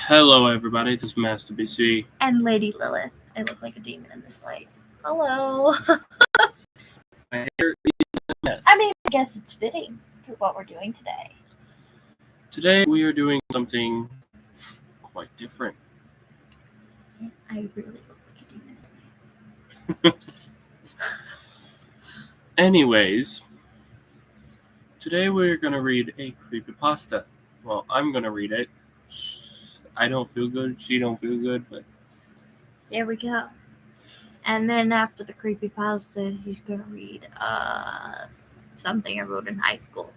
Hello, everybody. This is Master BC. And Lady Lilith. I look like a demon in this light. Hello. My hair is a mess. I guess it's fitting for what we're doing today. Today we are doing something quite different. I really look like a demon in this light. Anyways, today we're going to read a creepypasta. Well, I'm going to read it. I don't feel good. She don't feel good, but... There we go. And then after the creepypasta, he's going to read something I wrote in high school.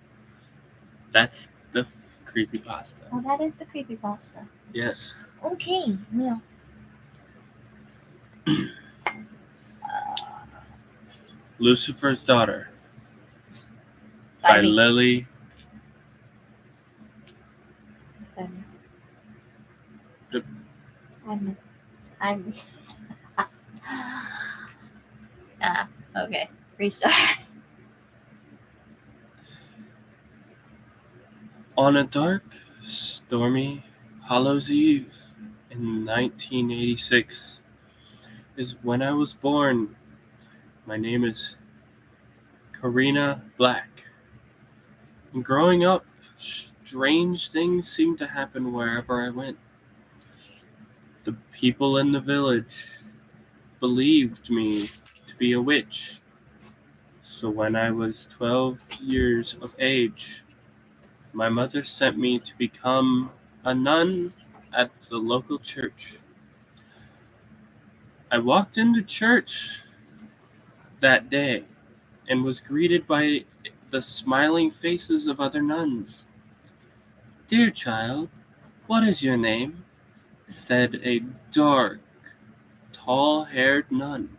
That's the creepypasta. Oh, that is the creepypasta. Yes. Okay, well. Lucifer's Daughter by Lily. Okay, restart. On a dark, stormy Hallows Eve in 1986 is when I was born. My name is Karina Black. And growing up, strange things seemed to happen wherever I went. The people in the village believed me to be a witch. So when I was 12 years of age, my mother sent me to become a nun at the local church. I walked into church that day and was greeted by the smiling faces of other nuns. "Dear child, what is your name?" said a dark, tall-haired nun.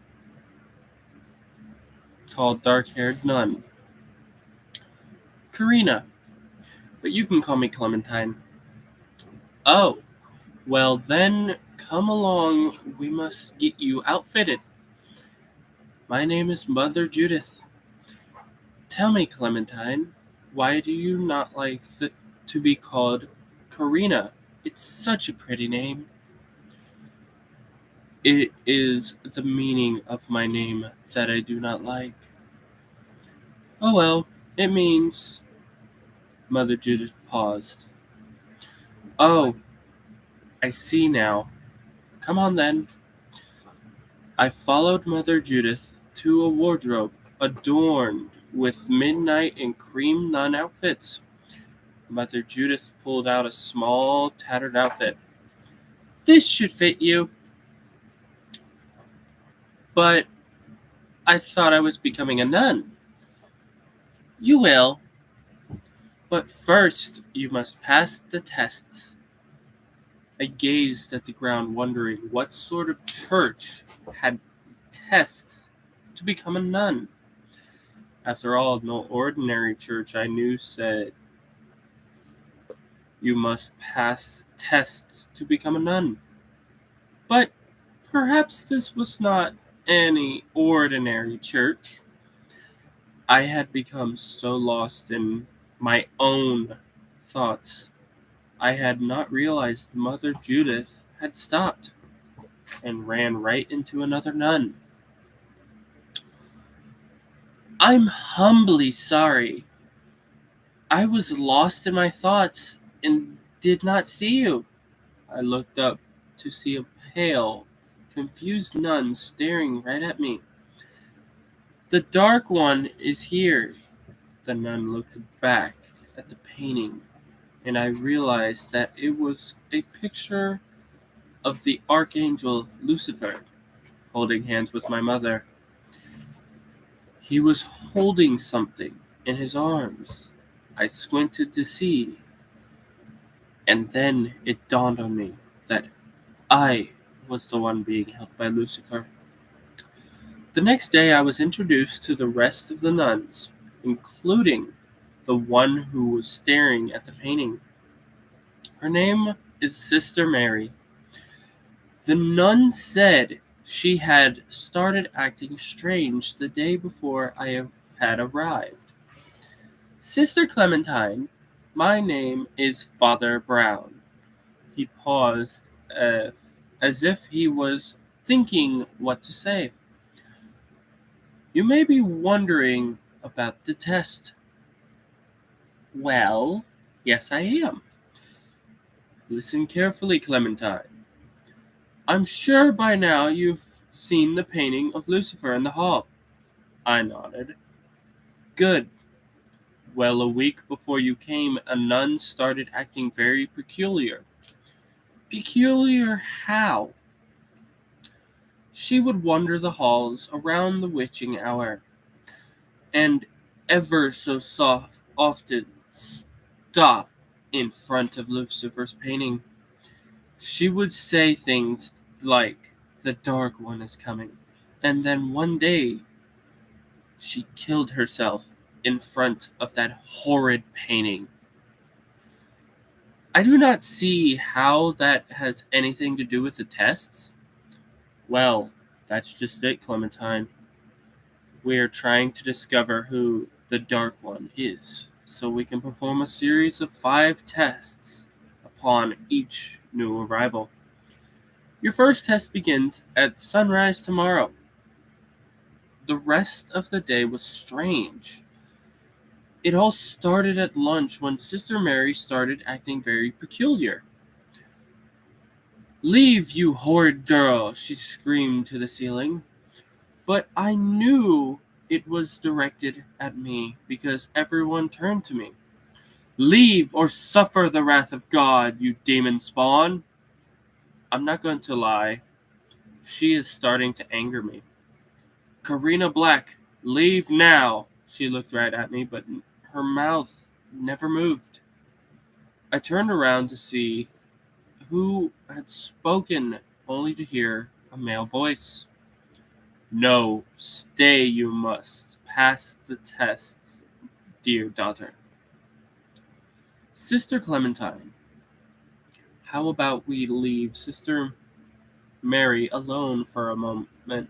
Tall, dark-haired nun. "Karina, but you can call me Clementine." "Oh, well then come along, we must get you outfitted. My name is Mother Judith. Tell me, Clementine, why do you not like to be called Karina? It's such a pretty name." "It is the meaning of my name that I do not like." "Oh well, it means..." Mother Judith paused. "Oh, I see now. Come on then." I followed Mother Judith to a wardrobe adorned with midnight and cream nun outfits. Mother Judith pulled out a small, tattered outfit. "This should fit you." "But I thought I was becoming a nun." "You will. But first you must pass the tests." I gazed at the ground, wondering what sort of church had tests to become a nun. After all, no ordinary church I knew said you must pass tests to become a nun. But perhaps this was not any ordinary church. I had become so lost in my own thoughts, I had not realized Mother Judith had stopped and ran right into another nun. "I'm humbly sorry. I was lost in my thoughts and did not see you." I looked up to see a pale, confused nun staring right at me. "The dark one is here." The nun looked back at the painting, and I realized that it was a picture of the archangel Lucifer holding hands with my mother. He was holding something in his arms. I squinted to see, and then it dawned on me that I was the one being held by Lucifer. The next day I was introduced to the rest of the nuns, including the one who was staring at the painting. Her name is Sister Mary. The nun said she had started acting strange the day before I had arrived. "Sister Clementine, my name is Father Brown. He paused as if he was thinking what to say. You may be wondering about the test. Well, yes, I am. Listen carefully, Clementine. I'm sure by now you've seen the painting of Lucifer in the hall. I nodded. Good. Well, a week before you came, a nun started acting very peculiar. Peculiar how? She would wander the halls around the witching hour, and ever so soft often stop in front of Lucifer's painting. She would say things like, "The Dark One is coming," and then one day she killed herself in front of that horrid painting. I do not see how that has anything to do with the tests. Well, that's just it, Clementine. We are trying to discover who the Dark One is, so we can perform a series of 5 tests upon each new arrival. Your first test begins at sunrise tomorrow. The rest of the day was strange. It all started at lunch when Sister Mary started acting very peculiar. "Leave, you horrid girl!" she screamed to the ceiling. But I knew it was directed at me because everyone turned to me. "Leave or suffer the wrath of God, you demon spawn!" I'm not going to lie, she is starting to anger me. "Karina Black, leave now!" She looked right at me, but her mouth never moved. I turned around to see who had spoken, only to hear a male voice. "No, stay you must. Pass the tests, dear daughter." Sister Clementine, how about we leave Sister Mary alone for a moment?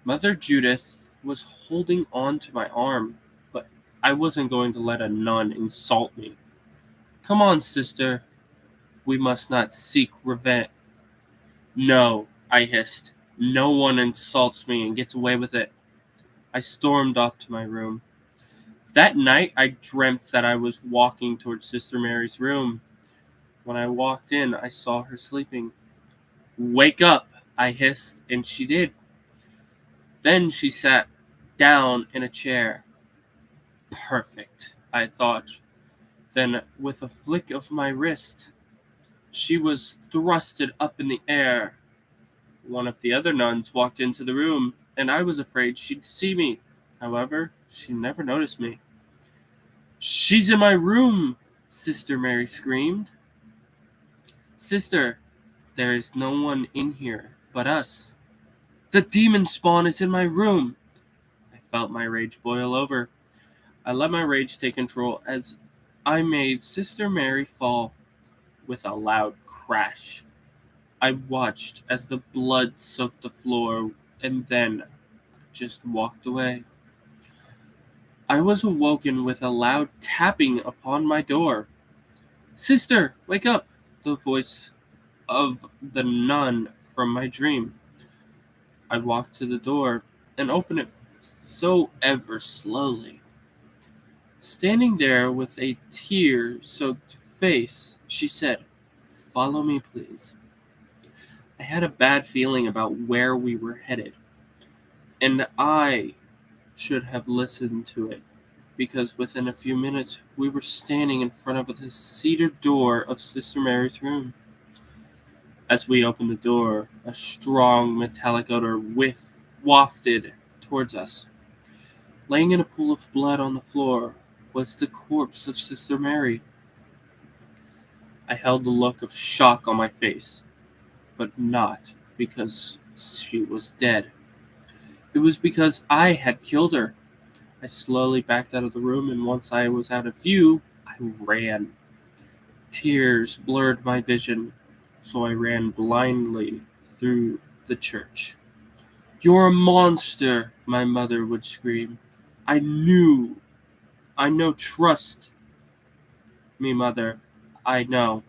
Mother Judith was holding on to my arm, but I wasn't going to let a nun insult me. "Come on, sister. We must not seek revenge." "No," I hissed. "No one insults me and gets away with it." I stormed off to my room. That night, I dreamt that I was walking towards Sister Mary's room. When I walked in, I saw her sleeping. "Wake up!" I hissed, and she did. Then she sat down in a chair. Perfect, I thought. Then, with a flick of my wrist, she was thrusted up in the air. One of the other nuns walked into the room, and I was afraid she'd see me. However, she never noticed me. "She's in my room!" Sister Mary screamed. "Sister, there is no one in here but us. The demon spawn is in my room." I felt my rage boil over. I let my rage take control as I made Sister Mary fall with a loud crash. I watched as the blood soaked the floor and then just walked away. I was awoken with a loud tapping upon my door. "Sister, wake up!" The voice of the nun from my dream. I walked to the door and opened it so ever slowly. Standing there with a tear-soaked face, she said, "Follow me, please." I had a bad feeling about where we were headed, and I should have listened to it, because within a few minutes we were standing in front of the cedar door of Sister Mary's room. As we opened the door, a strong metallic odor wafted towards us. Laying in a pool of blood on the floor was the corpse of Sister Mary. I held a look of shock on my face, but not because she was dead. It was because I had killed her. I slowly backed out of the room, and once I was out of view, I ran. Tears blurred my vision, so I ran blindly through the church. "You're a monster!" my mother would scream. I know, trust me, mother. I know."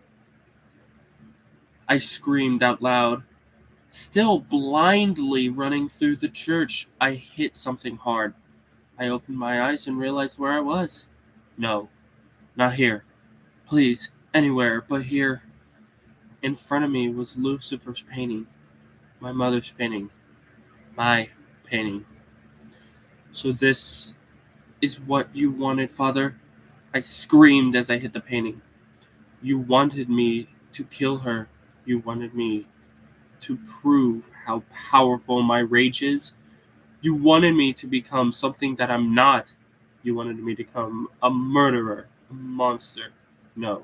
I screamed out loud. Still blindly running through the church, I hit something hard. I opened my eyes and realized where I was. No, not here. Please, anywhere but here. In front of me was Lucifer's painting, my mother's painting, my painting. So this is what you wanted, Father? I screamed as I hit the painting. You wanted me to kill her. You wanted me to prove how powerful my rage is. You wanted me to become something that I'm not. You wanted me to become a murderer, a monster. No,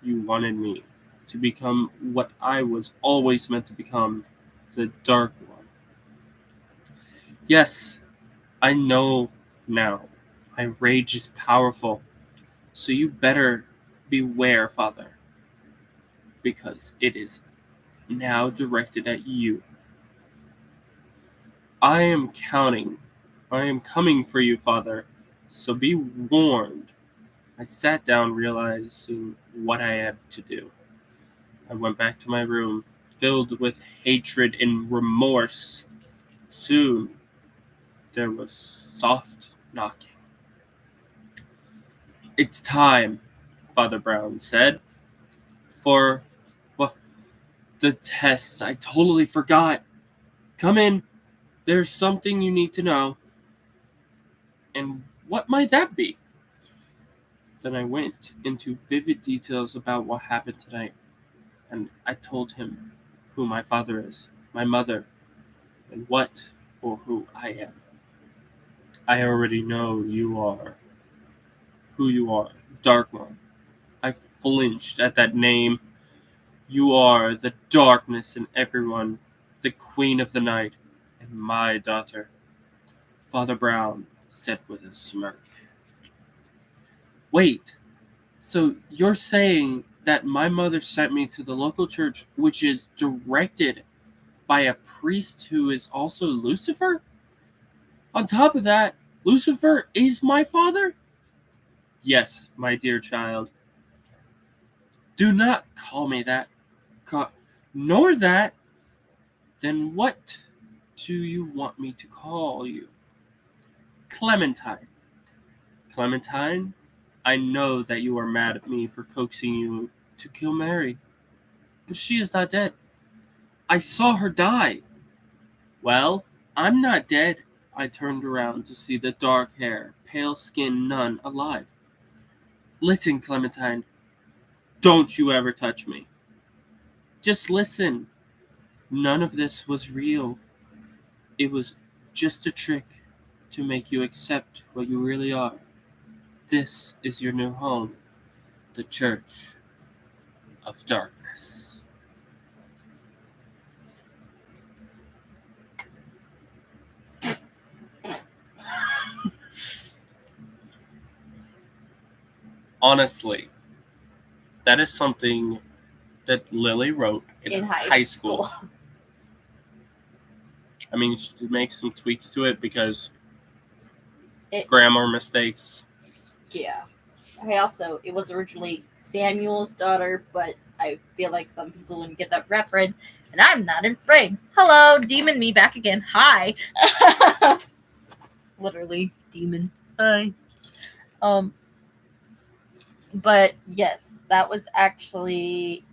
you wanted me to become what I was always meant to become, the Dark One. Yes, I know now. My rage is powerful. So you better beware, Father, because it is now directed at you. I am counting. I am coming for you, Father. So be warned. I sat down, realizing what I had to do. I went back to my room, filled with hatred and remorse. Soon, there was soft knocking. It's time, Father Brown said, for well, the tests. I totally forgot. Come in. There's something you need to know. And what might that be? Then I went into vivid details about what happened tonight, and I told him who my father is, my mother, and what or who I am. I already know you are who you are, Dark One. I flinched at that name. You are the darkness in everyone, the queen of the night, and my daughter. Father Brown said with a smirk. Wait, so you're saying that my mother sent me to the local church, which is directed by a priest who is also Lucifer? On top of that, Lucifer is my father? Yes, my dear child. Do not call me that. Nor that. Then what do you want me to call you? Clementine. Clementine, I know that you are mad at me for coaxing you to kill Mary, but she is not dead. I saw her die. Well, I'm not dead. I turned around to see the dark hair, pale skin nun alive. Listen, Clementine, don't you ever touch me. Just listen. None of this was real. It was just a trick to make you accept what you really are. This is your new home, the Church of Darkness. Honestly, that is something that Lily wrote in high school. I mean, she did make some tweaks to it because grammar mistakes. Yeah. It was originally Samuel's daughter, but I feel like some people wouldn't get that reference, and I'm not afraid. Hello, demon me back again. Hi. Literally, demon. Hi. But yes, that was actually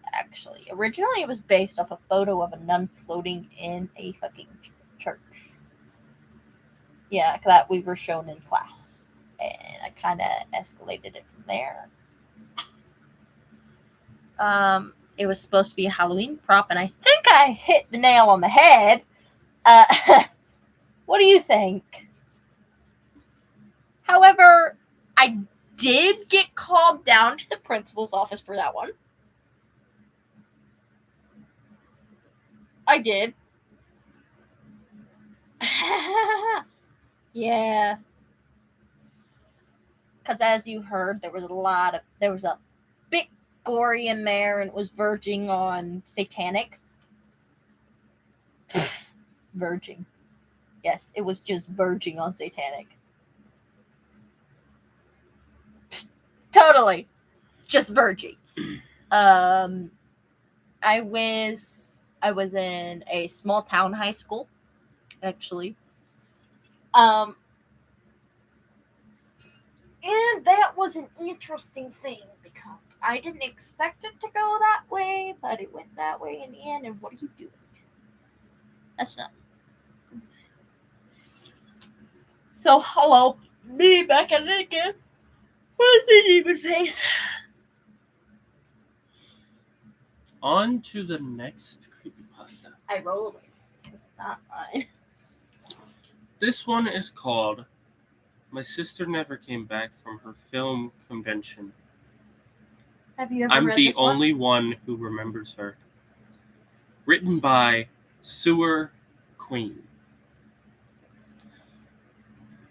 originally it was based off a photo of a nun floating in a fucking church. Yeah, that we were shown in class, and I kind of escalated it from there. It was supposed to be a Halloween prop, and I think I hit the nail on the head. What do you think? However, I did get called down to the principal's office for that one. I did. Yeah. Because as you heard, there was a bit gory in there, and it was verging on satanic. Verging. Yes, it was just verging on satanic. Totally. Just verging. I was in a small town high school, actually. Um, and that was an interesting thing because I didn't expect it to go that way, but it went that way in the end. And what are you doing? That's not. So hello, me back at it again. What's the demon face? On to the next creepypasta. I roll away. It's not mine. This one is called My Sister Never Came Back from Her Film Convention. Have you ever I'm read the this one? only one who remembers her. Written by Sewer Queen.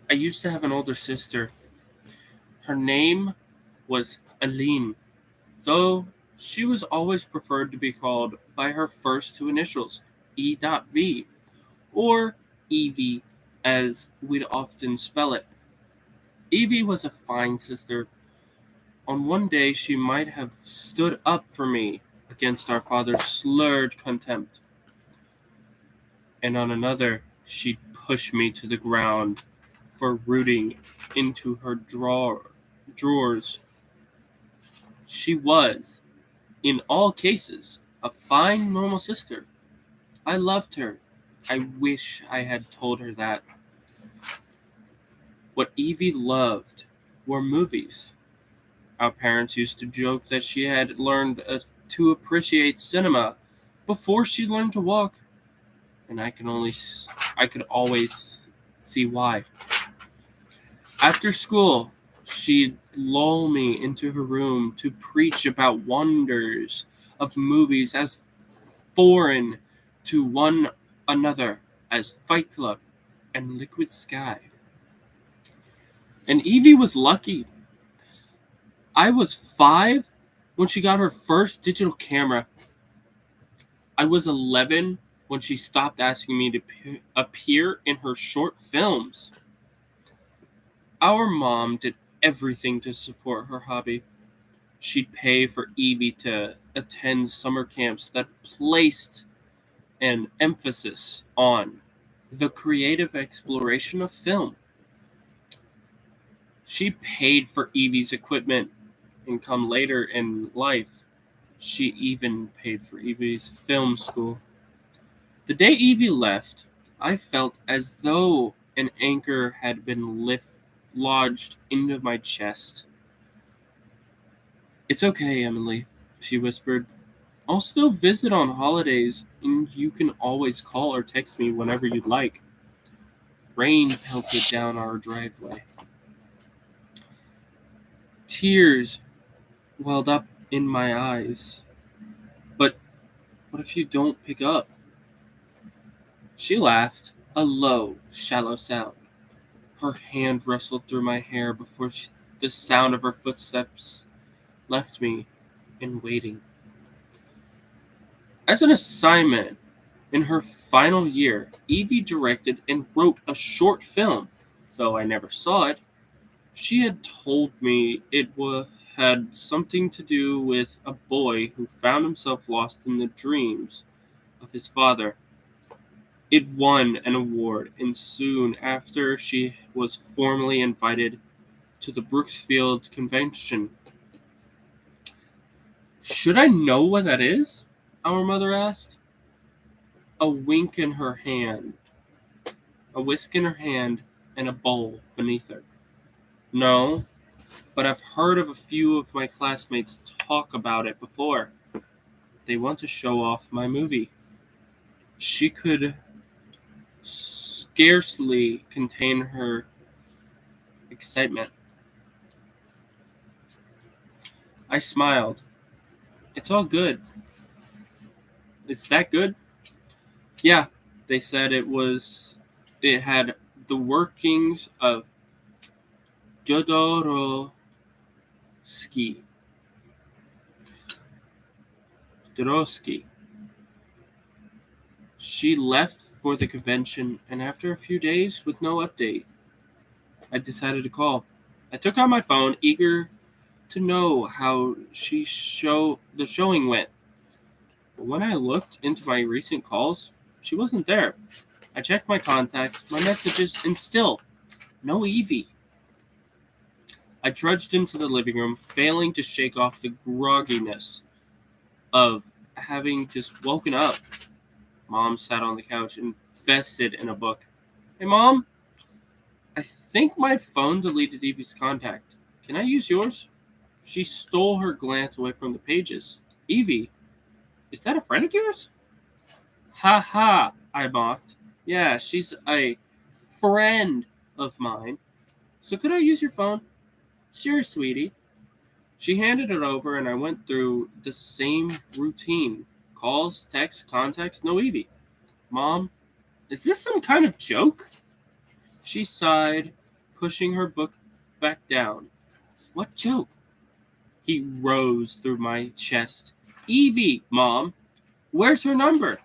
I used to have an older sister. Her name was Aline, though she was always preferred to be called by her first two initials, E.V, or Evie, as we'd often spell it. Evie was a fine sister. On one day she might have stood up for me against our father's slurred contempt, and on another she'd push me to the ground for rooting into her drawers. She was, in all cases, a fine normal sister. I loved her. I wish I had told her that. What Evie loved were movies. Our parents used to joke that she had learned to appreciate cinema before she learned to walk, and I could always see why. After school, she'd lull me into her room to preach about wonders of movies as foreign to one another as Fight Club and Liquid Sky. And Evie was lucky. I was 5 when she got her first digital camera. I was 11 when she stopped asking me to appear in her short films. Our mom did everything to support her hobby. She'd pay for Evie to attend summer camps that placed an emphasis on the creative exploration of film. She paid for Evie's equipment, and come later in life, she even paid for Evie's film school. The day Evie left, I felt as though an anchor had been lodged into my chest. "It's okay, Emily," she whispered. "I'll still visit on holidays, and you can always call or text me whenever you'd like." Rain pelted down our driveway. Tears welled up in my eyes. "But what if you don't pick up?" She laughed, a low, shallow sound. Her hand rustled through my hair before the sound of her footsteps left me in waiting. As an assignment in her final year, Evie directed and wrote a short film, though I never saw it. She had told me had something to do with a boy who found himself lost in the dreams of his father. It won an award, and soon after she was formally invited to the Brooksfield Convention. "Should I know what that is?" our mother asked. A wink in her hand, a whisk in her hand, and a bowl beneath her. "No, but I've heard of a few of my classmates talk about it before. They want to show off my movie." She could scarcely contain her excitement. I smiled. "It's all good." "It's that good?" "Yeah, they said it had the workings of Jodorowsky. Jodorowsky." She left for the convention, and after a few days with no update, I decided to call. I took out my phone, eager to know how the showing went. But when I looked into my recent calls, she wasn't there. I checked my contacts, my messages, and still, no Evie. I trudged into the living room, failing to shake off the grogginess of having just woken up. Mom sat on the couch, invested in a book. Hey, Mom, I think my phone deleted Evie's contact. Can I use yours? She stole her glance away from the pages. Evie, is that a friend of yours? Ha ha, I mocked. Yeah, she's a friend of mine. So could I use your phone? Sure, sweetie. She handed it over, and I went through the same routine. Calls, texts, contacts, no Evie. Mom, is this some kind of joke? She sighed, pushing her book back down. What joke? He rose through my chest. Evie, Mom, where's her number?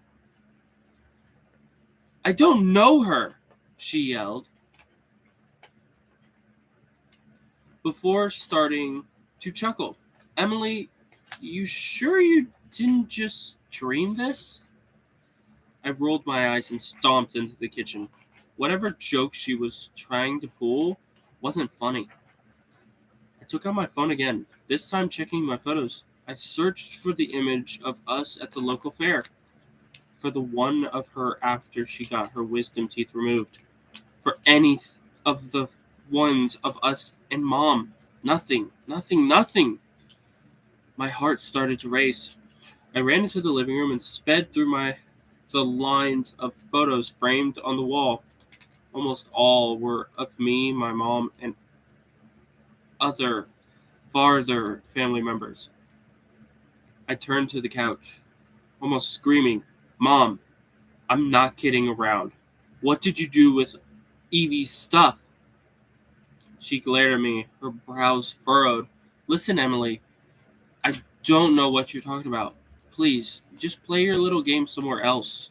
I don't know her, she yelled, before starting to chuckle. Emily, you sure you didn't just dream this? I rolled my eyes and stomped into the kitchen. Whatever joke she was trying to pull wasn't funny. I took out my phone again, this time checking my photos. I searched for the image of us at the local fair, for the one of her after she got her wisdom teeth removed, for any of the ones of us and Mom. Nothing, nothing, nothing. My heart started to race. I ran into the living room and sped through the lines of photos framed on the wall. Almost all were of me, my mom, and other farther family members. I turned to the couch, almost screaming, Mom, I'm not kidding around. What did you do with Evie's stuff? She glared at me, her brows furrowed. Listen, Emily, I don't know what you're talking about. Please, just play your little game somewhere else.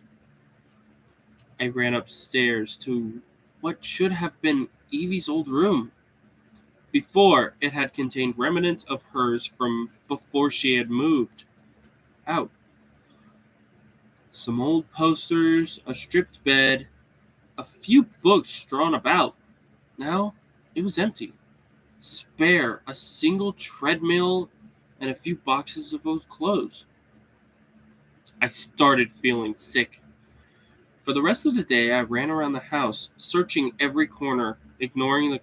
I ran upstairs to what should have been Evie's old room. Before, it had contained remnants of hers from before she had moved out. Some old posters, a stripped bed, a few books strewn about. Now, it was empty. Spare a single treadmill and a few boxes of old clothes. I started feeling sick. For the rest of the day, I ran around the house, searching every corner, ignoring the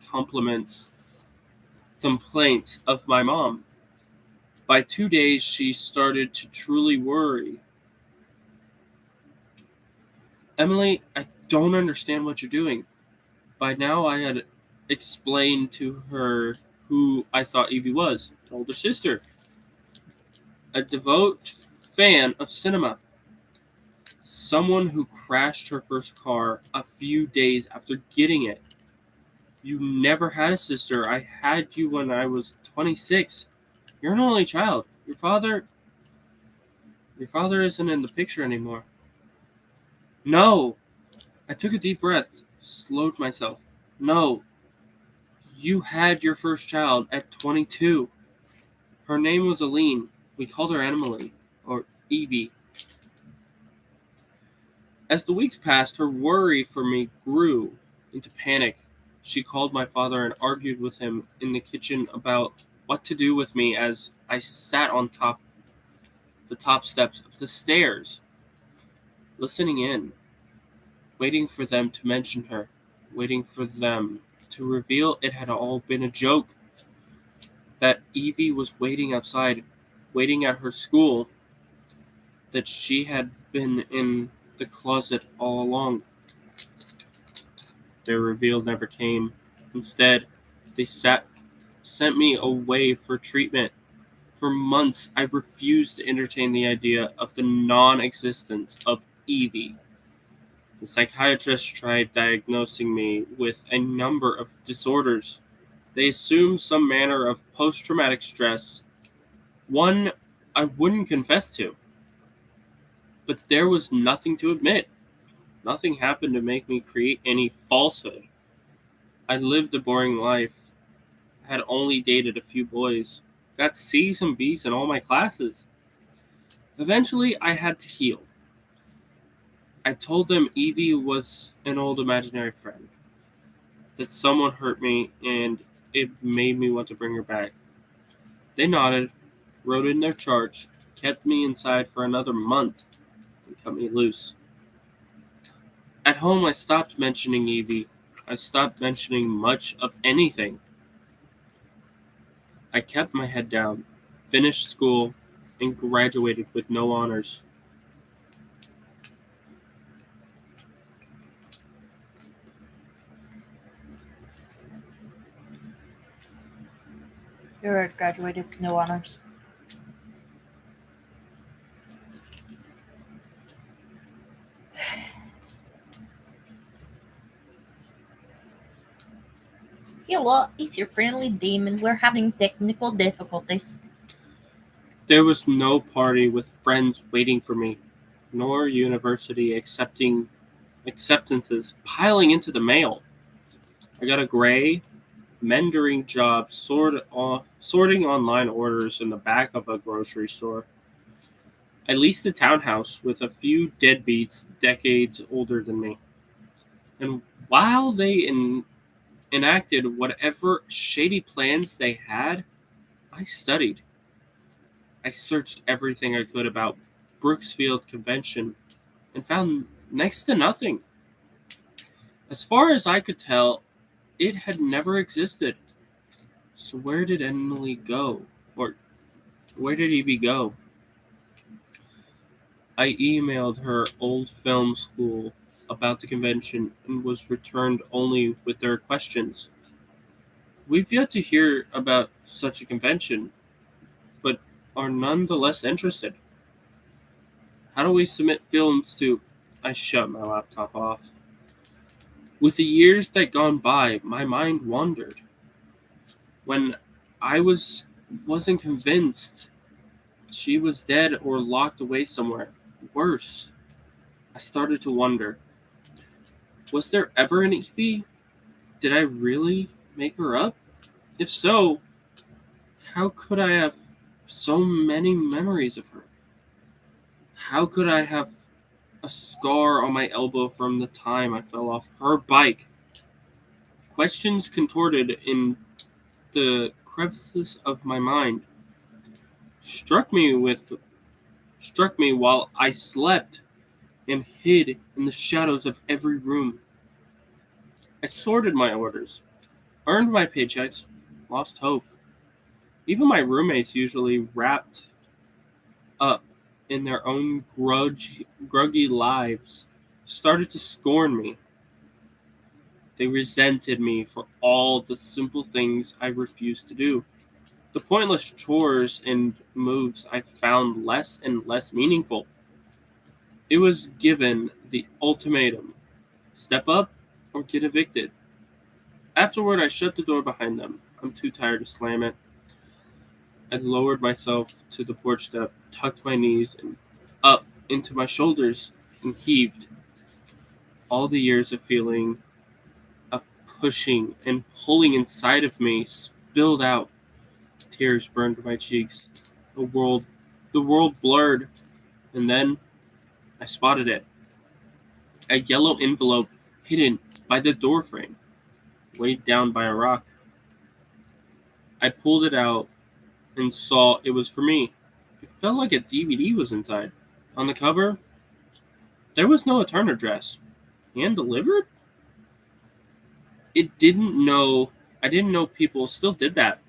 complaints of my mom. By 2 days, she started to truly worry. Emily, I don't understand what you're doing. By now, I had explained to her who I thought Evie was, an older sister, a devout fan of cinema, someone who crashed her first car a few days after getting it. You never had a sister. I had you when I was 26. You're an only child. Your father isn't in the picture anymore. No. I took a deep breath, slowed myself. No. You had your first child at 22. Her name was Aline. We called her Emily, or Evie. As the weeks passed, her worry for me grew into panic. She called my father and argued with him in the kitchen about what to do with me as I sat on the top steps of the stairs, listening in, waiting for them to mention her, waiting for them to reveal it had all been a joke, that Evie was waiting outside, waiting at her school, that she had been in the closet all along. Their reveal never came. Instead, they sent me away for treatment. For months, I refused to entertain the idea of the non-existence of Evie. The psychiatrist tried diagnosing me with a number of disorders. They assumed some manner of post-traumatic stress, one I wouldn't confess to. But there was nothing to admit. Nothing happened to make me create any falsehood. I lived a boring life. I had only dated a few boys. Got C's and B's in all my classes. Eventually, I had to heal. I told them Evie was an old imaginary friend, that someone hurt me, and it made me want to bring her back. They nodded, wrote in their charge, kept me inside for another month, and cut me loose. At home, I stopped mentioning Evie. I stopped mentioning much of anything. I kept my head down, finished school, and graduated with no honors. You're graduated with no honors. Hello, it's your friendly demon. We're having technical difficulties. There was no party with friends waiting for me, nor university acceptances piling into the mail. I got a gray, mentoring job sorting online orders in the back of a grocery store. I leased a townhouse with a few deadbeats decades older than me. And while they enacted whatever shady plans they had, I studied. I searched everything I could about Brooksfield Convention and found next to nothing. As far as I could tell, it had never existed. So where did Emily go? Or where did Evie go? I emailed her old film school about the convention and was returned only with their questions. We've yet to hear about such a convention, but are none the less interested. How do we submit films to? I shut my laptop off. With the years that gone by, my mind wandered. When I wasn't convinced she was dead or locked away somewhere. Worse, I started to wonder, was there ever an Evie? Did I really make her up? If so, how could I have so many memories of her? How could I have a scar on my elbow from the time I fell off her bike? Questions contorted in the crevices of my mind struck me while I slept and hid in the shadows of every room. I sorted my orders, earned my paychecks, lost hope. Even my roommates, usually wrapped up in their own gruggy lives, started to scorn me. They resented me for all the simple things I refused to do. The pointless chores and moves I found less and less meaningful. It was given the ultimatum: step up or get evicted. Afterward, I shut the door behind them. I'm too tired to slam it. I lowered myself to the porch step, tucked my knees and up into my shoulders, and heaved. All the years of feeling, of pushing and pulling inside of me spilled out. Tears burned my cheeks. The world, the world blurred, and then I spotted it. A yellow envelope hidden by the doorframe, weighed down by a rock. I pulled it out and saw it was for me. It felt like a DVD was inside. On the cover, there was no return address. Hand delivered? It didn't know. I didn't know people still did that.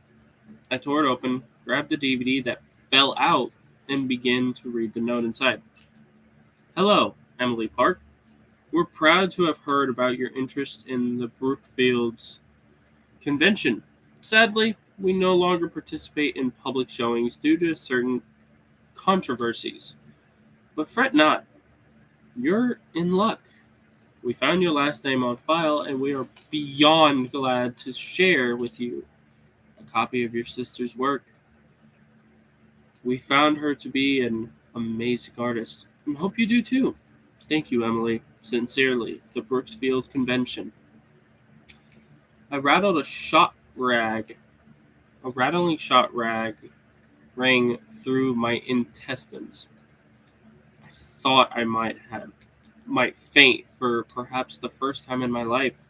I tore it open, grabbed the DVD that fell out, and began to read the note inside. Hello, Emily Park. We're proud to have heard about your interest in the Brookfields convention. Sadly, we no longer participate in public showings due to certain controversies. But fret not, you're in luck. We found your last name on file, and we are beyond glad to share with you a copy of your sister's work. We found her to be an amazing artist, and hope you do too. Thank you, Emily. Sincerely, the Brooksfield Convention. I rattled a shot rag. A rattling shot rag rang through my intestines. thought I might faint for perhaps the first time in my life.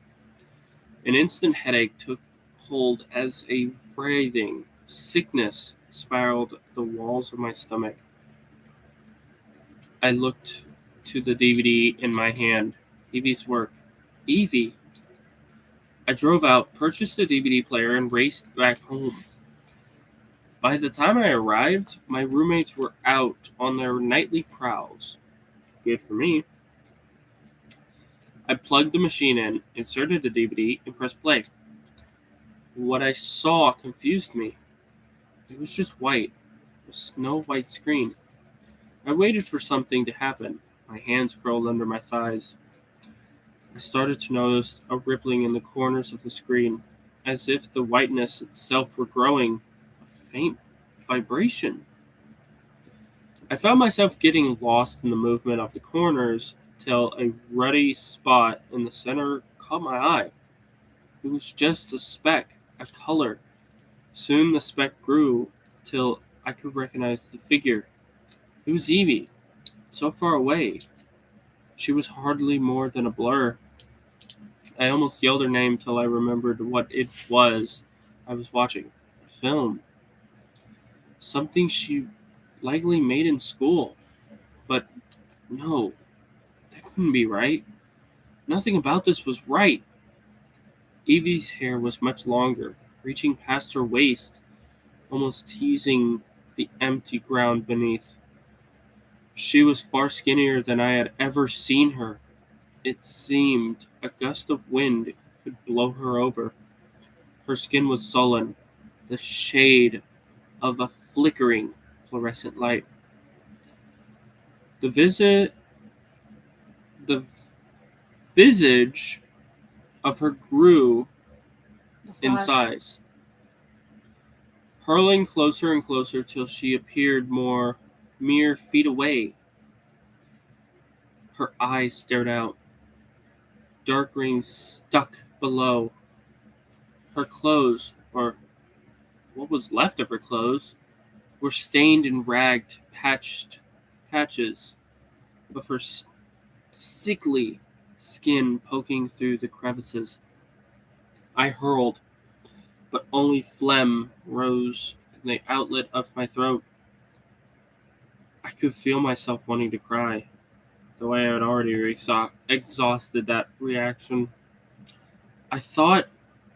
An instant headache took hold as a writhing sickness spiraled the walls of my stomach. I looked to the DVD in my hand. Evie's work. Evie! I drove out, purchased a DVD player, and raced back home. By the time I arrived, my roommates were out on their nightly prowls. Good for me. I plugged the machine in, inserted the DVD, and pressed play. What I saw confused me. It was just white. A snow white screen. I waited for something to happen. My hands curled under my thighs. I started to notice a rippling in the corners of the screen, as if the whiteness itself were growing. A faint vibration. I found myself getting lost in the movement of the corners till a ruddy spot in the center caught my eye. It was just a speck, a color. Soon the speck grew till I could recognize the figure. It was Evie, so far away. She was hardly more than a blur. I almost yelled her name till I remembered what it was I was watching. A film. Something she likely made in school. But no, that couldn't be right. Nothing about this was right. Evie's hair was much longer, reaching past her waist, almost teasing the empty ground beneath. She was far skinnier than I had ever seen her. It seemed a gust of wind could blow her over. Her skin was sullen, the shade of a flickering fluorescent light. The visit the visage of her grew in size, hurling closer and closer till she appeared mere feet away. Her eyes stared out, dark rings stuck below. Her clothes, or what was left of her clothes, were stained and ragged patches of her sickly skin poking through the crevices. I hurled, but only phlegm rose in the outlet of my throat. I could feel myself wanting to cry, though I had already exhausted that reaction. I thought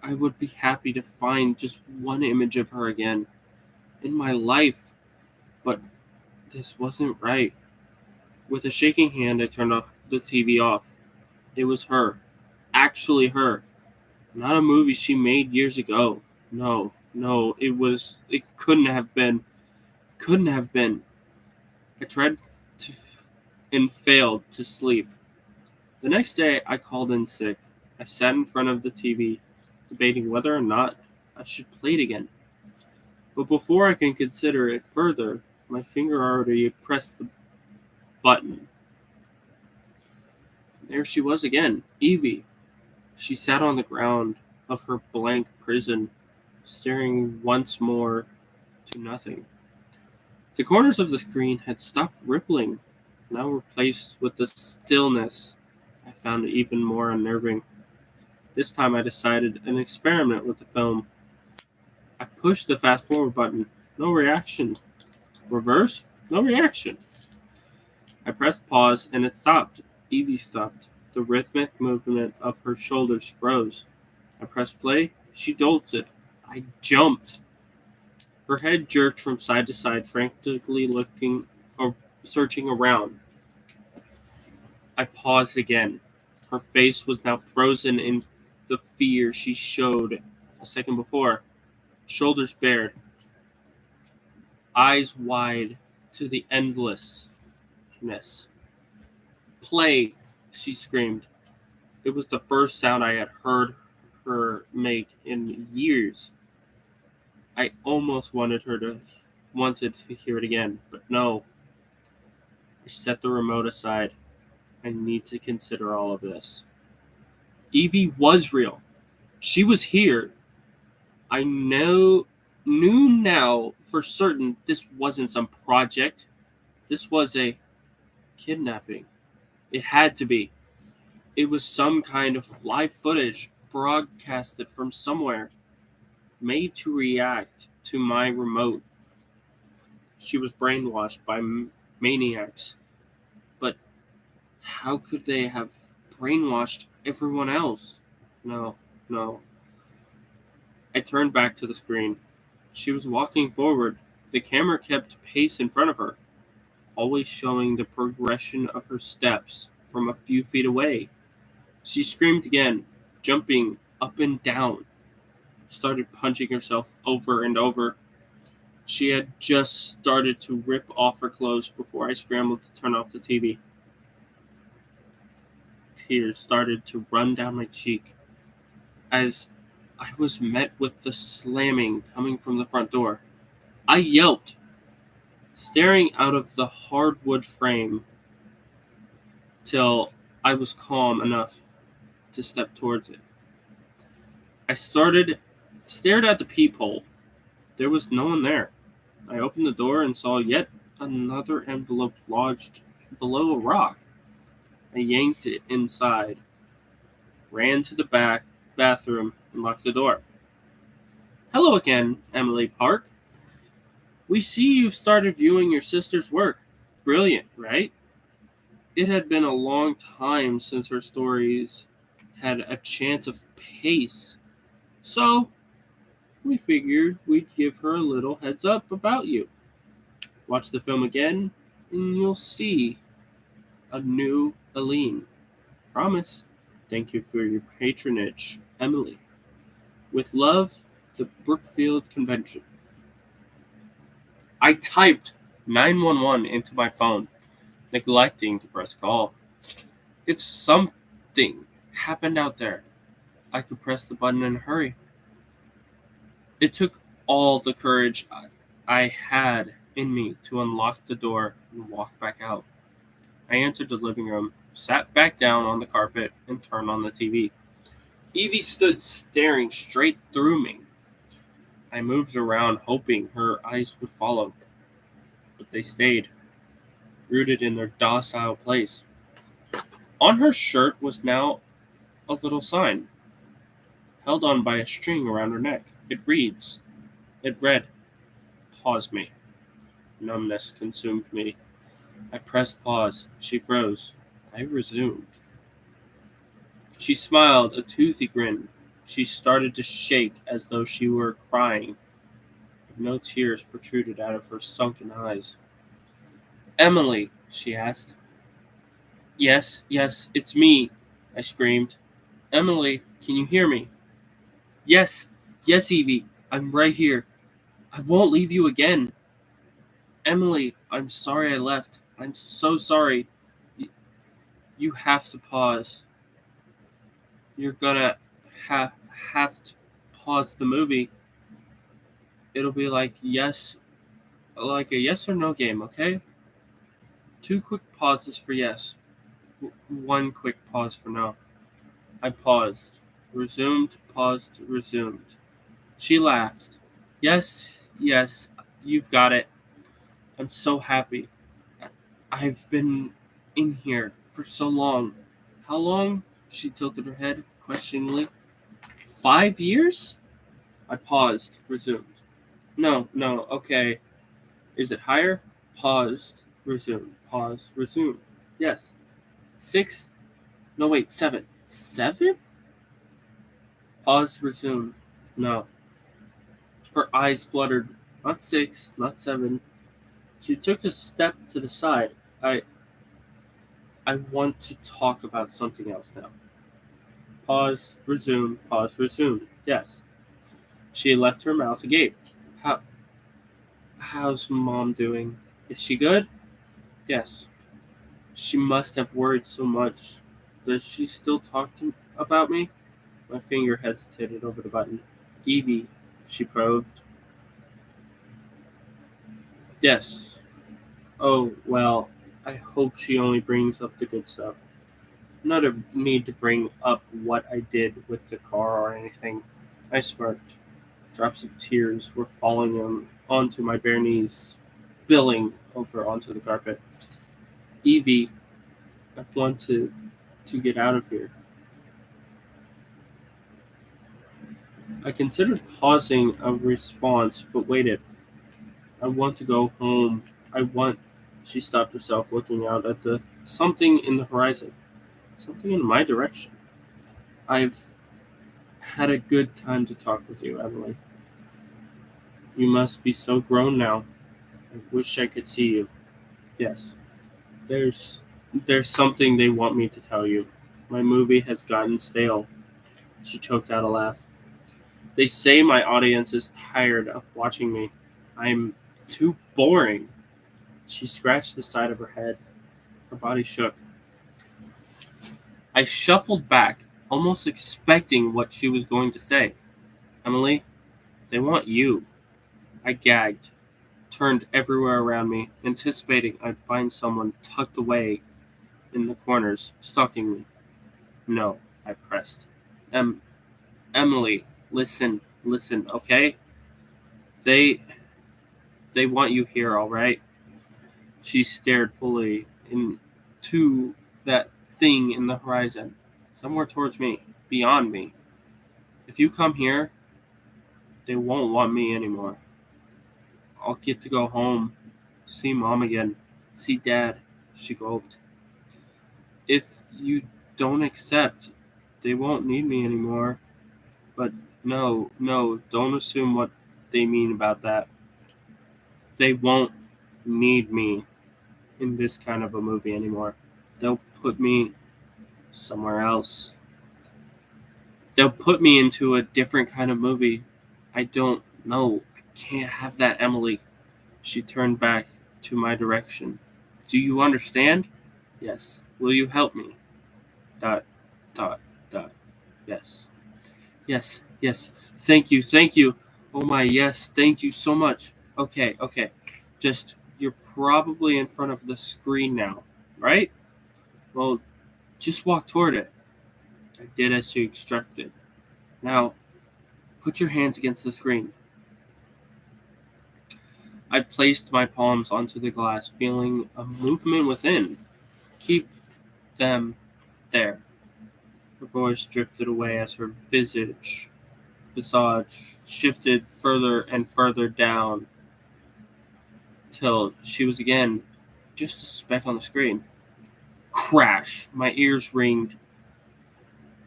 I would be happy to find just one image of her again in my life, but this wasn't right. With a shaking hand, I turned the TV off. It was her. Actually her. Not a movie she made years ago. No, it couldn't have been. Couldn't have been. I tried to, and failed to sleep. The next day, I called in sick. I sat in front of the TV, debating whether or not I should play it again. But before I can consider it further, my finger already pressed the button. There she was again, Evie. She sat on the ground of her blank prison, staring once more to nothing. The corners of the screen had stopped rippling, now replaced with the stillness I found even more unnerving. This time I decided an experiment with the film. I pushed the fast forward button. No reaction. Reverse? No reaction. I pressed pause and it stopped. Evie stopped. The rhythmic movement of her shoulders froze. I pressed play. She jolted. I jumped. Her head jerked from side to side, frantically looking or searching around. I paused again. Her face was now frozen in the fear she showed a second before. Shoulders bared, eyes wide to the endlessness. Play, she screamed. It was the first sound I had heard her make in years. I almost wanted to hear it again, but no. I set the remote aside. I need to consider all of this. Evie was real. She was here. I knew now for certain this wasn't some project. This was a Kidnapping. It had to be. It was some kind of live footage broadcasted from somewhere, made to react to my remote. She was brainwashed by maniacs. But how could they have brainwashed everyone else? No, no. I turned back to the screen. She was walking forward. The camera kept pace in front of her, always showing the progression of her steps from a few feet away. She screamed again, jumping up and down, started punching herself over and over. She had just started to rip off her clothes before I scrambled to turn off the TV. Tears started to run down my cheek as I was met with the slamming coming from the front door. I yelped, staring out of the hardwood frame till I was calm enough to step towards it. I stared at the peephole. There was no one there. I opened the door and saw yet another envelope lodged below a rock. I yanked it inside, ran to the bathroom, and locked the door. Hello again, Emily Park. We see you've started viewing your sister's work. Brilliant, right? It had been a long time since her stories had a chance of pace, so we figured we'd give her a little heads up about you. Watch the film again, and you'll see a new Aline. Promise. Thank you for your patronage, Emily. With love, the Brookfield Convention. I typed 911 into my phone, neglecting to press call. If something happened out there, I could press the button in a hurry. It took all the courage I had in me to unlock the door and walk back out. I entered the living room, sat back down on the carpet, and turned on the TV. Evie stood staring straight through me. I moved around, hoping her eyes would follow, but they stayed, rooted in their docile place. On her shirt was now a little sign, held on by a string around her neck. It read, Pause me. Numbness consumed me. I pressed pause. She froze. I resumed. She smiled, a toothy grin. She started to shake as though she were crying, but no tears protruded out of her sunken eyes. Emily, she asked. Yes, yes, it's me, I screamed. Emily, can you hear me? Yes, yes, Evie, I'm right here. I won't leave you again. Emily, I'm sorry I left. I'm so sorry. You have to pause. You're gonna ha- have to pause the movie. It'll be like a yes or no game, okay? Two quick pauses for yes. One quick pause for no. I paused. Resumed, paused, resumed. She laughed. Yes, yes, you've got it. I'm so happy. I've been in here for so long. How long? She tilted her head questioningly. 5 years? I paused, resumed. No, no, okay. Is it higher? Paused, resumed. Paused, resumed. Yes. 6? No, wait, 7. 7? Paused, resumed. No. Her eyes fluttered. Not 6, not 7. She took a step to the side. I want to talk about something else now. Pause, resume, pause, resume. Yes. She left her mouth agape. How, how's Mom doing? Is she good? Yes. She must have worried so much. Does she still talk about me? My finger hesitated over the button. Evie, she probed. Yes. Oh, well, I hope she only brings up the good stuff. Not a need to bring up what I did with the car or anything. I smirked. Drops of tears were falling onto my bare knees, spilling over onto the carpet. Evie, I want to get out of here. I considered pausing a response, but waited. I want to go home. I want. She stopped herself, looking out at the something in the horizon. Something in my direction. I've had a good time to talk with you, Emily. You must be so grown now. I wish I could see you. Yes. There's something they want me to tell you. My movie has gotten stale. She choked out a laugh. They say my audience is tired of watching me. I'm too boring. She scratched the side of her head. Her body shook. I shuffled back, almost expecting what she was going to say. Emily, they want you. I gagged, turned everywhere around me, anticipating I'd find someone tucked away in the corners, stalking me. No, I pressed. Emily, listen, okay? They want you here, all right? She stared fully into that thing in the horizon, somewhere towards me, beyond me. If you come here, they won't want me anymore. I'll get to go home, see Mom again, see Dad. She gulped. If you don't accept, they won't need me anymore. But no, don't assume what they mean about that. They won't need me in this kind of a movie anymore. They'll put me somewhere else. They'll put me into a different kind of movie. I don't know. I can't have that, Emily. She turned back to my direction. Do you understand? Yes. Will you help me? Dot, dot, dot. Yes. Yes. Thank you. Oh my, yes. Thank you so much. Okay. Just, you're probably in front of the screen now, right? Well, just walk toward it. I did as she instructed. Now, put your hands against the screen. I placed my palms onto the glass, feeling a movement within. Keep them there. Her voice drifted away as her visage shifted further and further down till she was again just a speck on the screen. Crash! My ears ringed.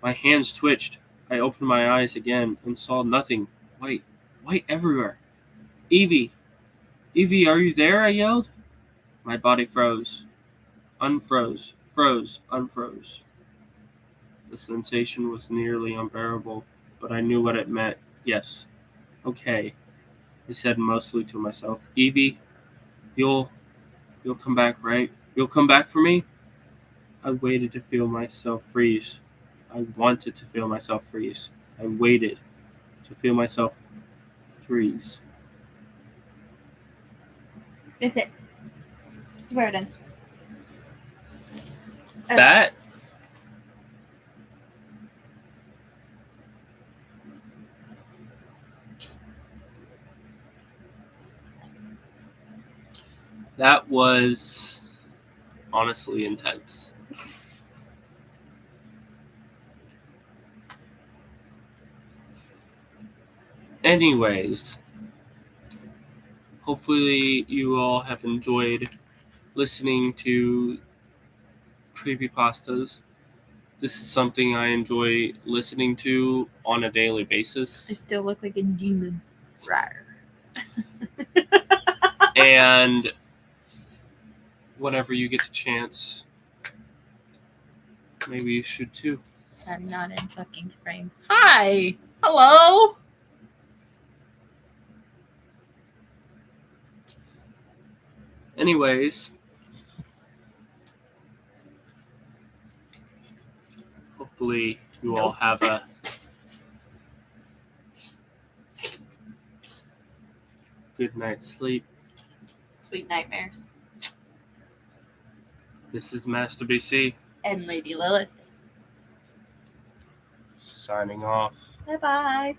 My hands twitched. I opened my eyes again and saw nothing. White everywhere. Evie, are you there? I yelled. My body froze, unfroze, froze, unfroze. The sensation was nearly unbearable, but I knew what it meant. Yes. Okay, I said mostly to myself. Evie, you'll come back, right? You'll come back for me? I waited to feel myself freeze. I wanted to feel myself freeze. I waited to feel myself freeze. That's it. That's where it ends. That was honestly intense. Anyways, hopefully you all have enjoyed listening to creepypastas. This is something I enjoy listening to on a daily basis. I still look like a demon. Rawr. And whenever you get the chance, maybe you should too. I'm not in fucking frame. Hi! Hello! Anyways, hopefully you all have a good night's sleep. Sweet nightmares. This is Master BC. And Lady Lilith. Signing off. Bye-bye.